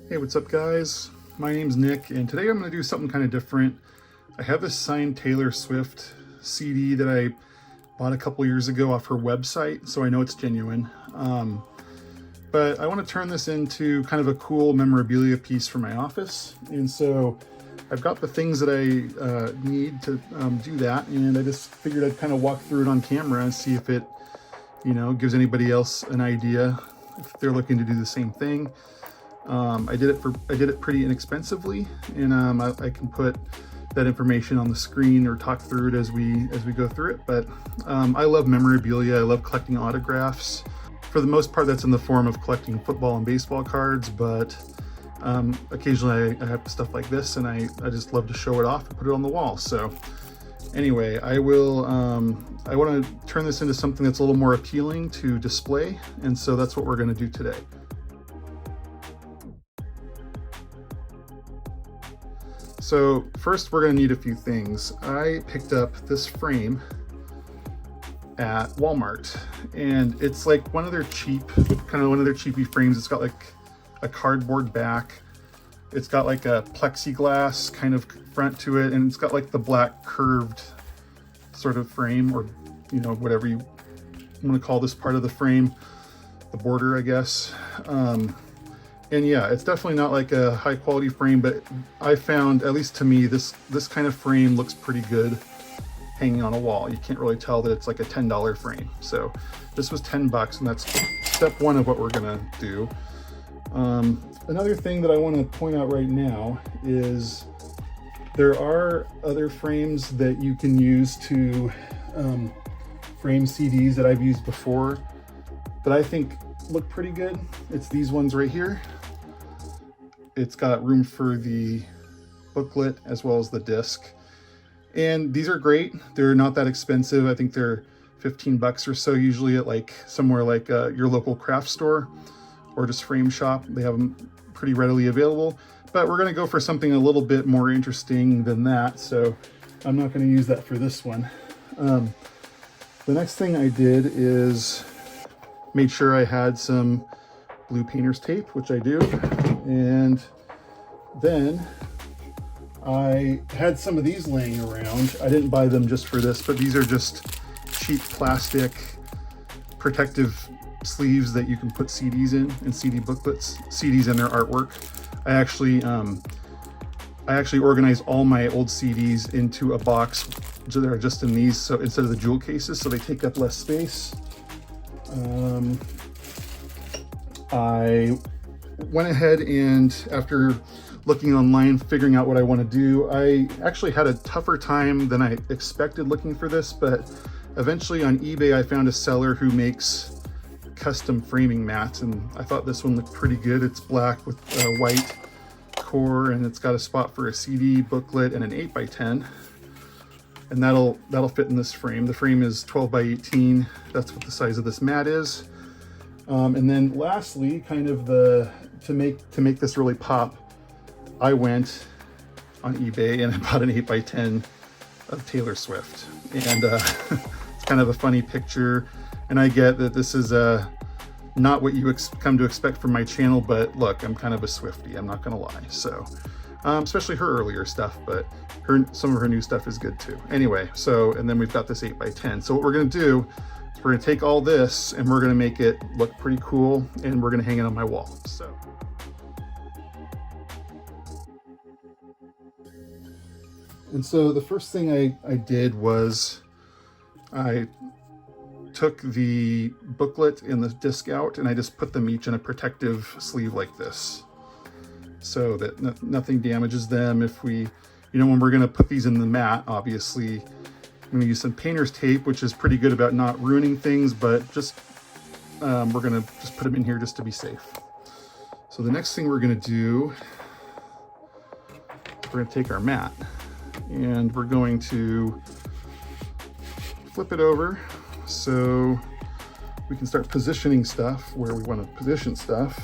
Hey, what's up guys? My name's Nick, and today I'm going to do something kind of different. I have this signed Taylor Swift CD that I bought a couple years ago off her website, so I know it's genuine. But I want to turn this into kind of a cool memorabilia piece for my office, and so I've got the things that I need to do that, and I just figured I'd kind of walk through it on camera and see if it, gives anybody else an idea if they're looking to do the same thing. I did it pretty inexpensively, and I can put that information on the screen or talk through it as we go through it. But I love memorabilia. I love collecting autographs. For the most part, that's in the form of collecting football and baseball cards, but occasionally I have stuff like this, and I just love to show it off and put it on the wall. So anyway, I want to turn this into something that's a little more appealing to display, and so that's what we're going to do today. So first we're going to need a few things. I picked up this frame at Walmart, and it's like one of their cheapy frames. It's got like a cardboard back. It's got like a plexiglass kind of front to it, and it's got like the black curved sort of frame, or whatever you want to call this part of the frame, the border, I guess. And yeah, it's definitely not like a high quality frame, but I found, at least to me, this kind of frame looks pretty good hanging on a wall. You can't really tell that it's like a $10 frame. So this was 10 bucks, and that's step one of what we're gonna do. Another thing that I want to point out right now is there are other frames that you can use to frame CDs that I've used before that I think look pretty good. It's these ones right here. It's got room for the booklet as well as the disc, and these are great. They're not that expensive. I think they're 15 bucks or so, usually at like somewhere like your local craft store or just frame shop. They have them pretty readily available, but we're going to go for something a little bit more interesting than that, so I'm not going to use that for this one. The next thing I did is made sure I had some blue painter's tape, which I do, and then I had some of these laying around. I didn't buy them just for this, but these are just cheap plastic protective sleeves that you can put CDs in, and CD booklets, CDs and their artwork. I actually organized all my old CDs into a box that are just in these, so instead of the jewel cases, so they take up less space. I went ahead and, after looking online, figuring out what I want to do, I actually had a tougher time than I expected looking for this, but eventually on eBay I found a seller who makes custom framing mats, and I thought this one looked pretty good. It's black with a white core, and it's got a spot for a CD, booklet, and an 8x10. And that'll fit in this frame. The frame is 12 by 18. That's what the size of this mat is. And then lastly, kind of to make this really pop, I went on eBay and I bought an 8x10 of Taylor Swift. And it's kind of a funny picture. And I get that this is not what you come to expect from my channel, but look, I'm kind of a Swiftie, I'm not gonna lie. So, especially her earlier stuff, but some of her new stuff is good too. Anyway, so, and then we've got this 8x10. So what we're gonna do is we're gonna take all this and we're gonna make it look pretty cool, and we're gonna hang it on my wall. So the first thing I did was I took the booklet and the disc out, and I just put them each in a protective sleeve like this, so that nothing damages them. If we, when we're gonna put these in the mat, obviously I'm gonna use some painter's tape, which is pretty good about not ruining things, but just we're gonna just put them in here just to be safe. So the next thing we're gonna do, we're gonna take our mat and we're going to flip it over so we can start positioning stuff where we want to position stuff.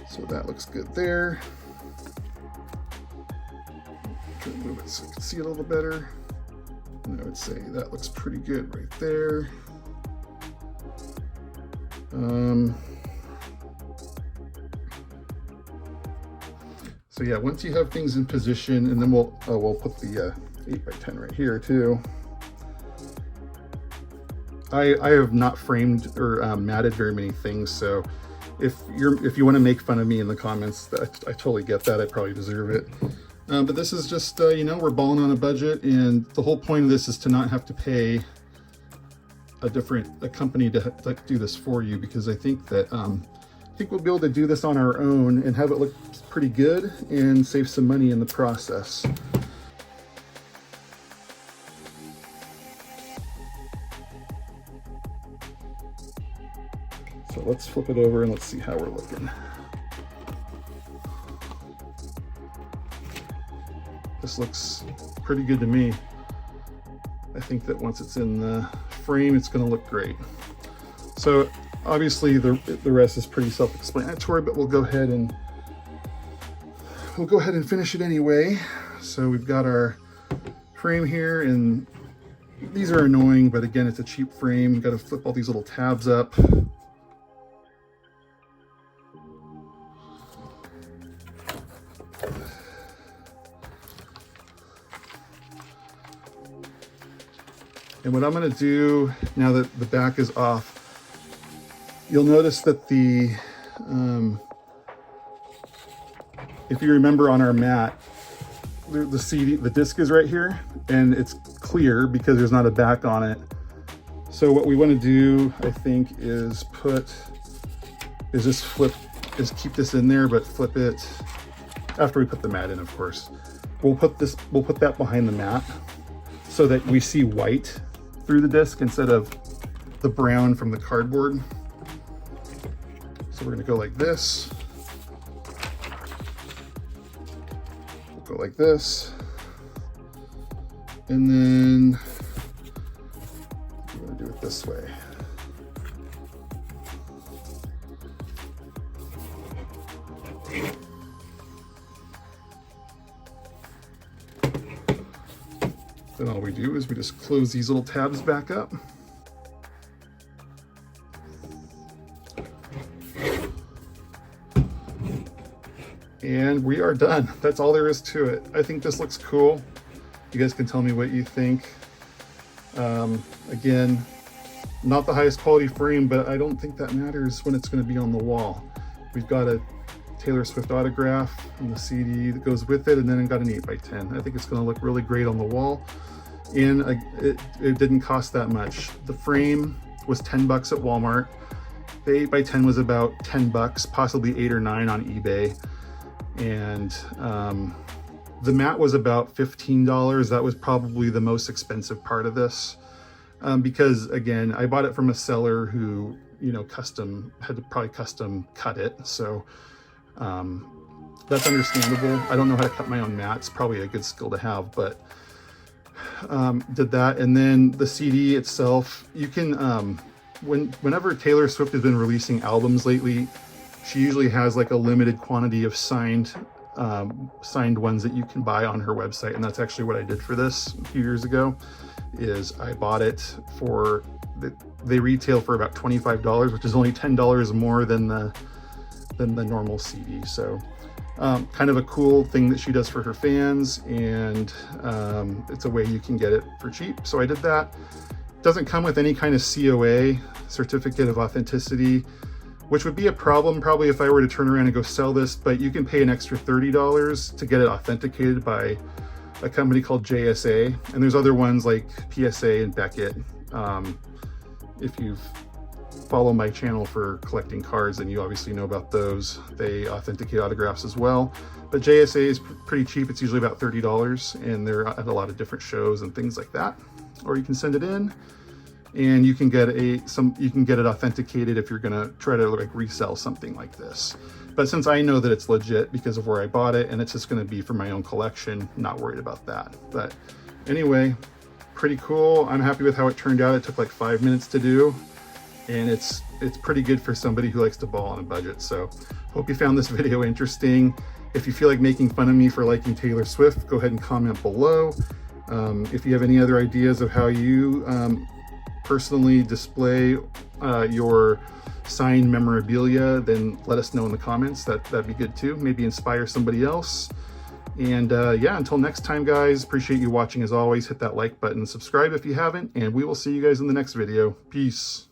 So that looks good there. Try to move it so you can see it a little better. And I would say that looks pretty good right there. So yeah, once you have things in position, and then we'll put the 8x10 right here too. I have not framed or matted very many things, so if you want to make fun of me in the comments, I totally get that. I probably deserve it. But this is just, you know, we're balling on a budget, and the whole point of this is to not have to pay a company to do this for you, because I think that I think we'll be able to do this on our own and have it look pretty good and save some money in the process. So let's flip it over and let's see how we're looking. This looks pretty good to me. I think that once it's in the frame, it's going to look great. So obviously the rest is pretty self-explanatory, but we'll go ahead and finish it anyway. So we've got our frame here, and these are annoying, but again, it's a cheap frame. You've got to flip all these little tabs up. And what I'm going to do now that the back is off, you'll notice that if you remember on our mat, the disc is right here, and it's clear because there's not a back on it. So what we want to do, I think, is keep this in there, but flip it after we put the mat in, of course. We'll put that behind the mat so that we see white through the disc instead of the brown from the cardboard. So we're going to go like this. We'll go like this. And then we're going to do it this way. Then all we do is we just close these little tabs back up. And we are done. That's all there is to it. I think this looks cool. You guys can tell me what you think. Again, not the highest quality frame, but I don't think that matters when it's going to be on the wall. We've got a Taylor Swift autograph and the CD that goes with it, and then it got an 8x10. I think it's going to look really great on the wall, and it didn't cost that much. The frame was 10 bucks at Walmart. The 8x10 was about 10 bucks, possibly 8 or 9 on eBay. And the mat was about $15. That was probably the most expensive part of this, because again, I bought it from a seller who, you know, had to probably custom cut it. So that's understandable. I don't know how to cut my own mats, probably a good skill to have, but did that. And then the CD itself, you can, whenever Taylor Swift has been releasing albums lately, she usually has like a limited quantity of signed ones that you can buy on her website. And that's actually what I did for this a few years ago, is I bought it for, they retail for about $25, which is only $10 more than the normal CD. So kind of a cool thing that she does for her fans, and it's a way you can get it for cheap. So I did that. Doesn't come with any kind of COA, certificate of authenticity, which would be a problem probably if I were to turn around and go sell this, but you can pay an extra $30 to get it authenticated by a company called JSA. And there's other ones like PSA and Beckett. If you've followed my channel for collecting cards, then you obviously know about those. They authenticate autographs as well. But JSA is pretty cheap. It's usually about $30, and they're at a lot of different shows and things like that. Or you can send it in, and you can get it authenticated if you're gonna try to like resell something like this. But since I know that it's legit because of where I bought it, and it's just gonna be for my own collection, not worried about that. But anyway, pretty cool. I'm happy with how it turned out. It took like 5 minutes to do, and it's pretty good for somebody who likes to ball on a budget. So hope you found this video interesting. If you feel like making fun of me for liking Taylor Swift, go ahead and comment below. If you have any other ideas of how you personally display your signed memorabilia, then let us know in the comments. That'd be good too. Maybe inspire somebody else. And yeah, until next time, guys, appreciate you watching as always. Hit that like button, subscribe if you haven't, and we will see you guys in the next video. Peace.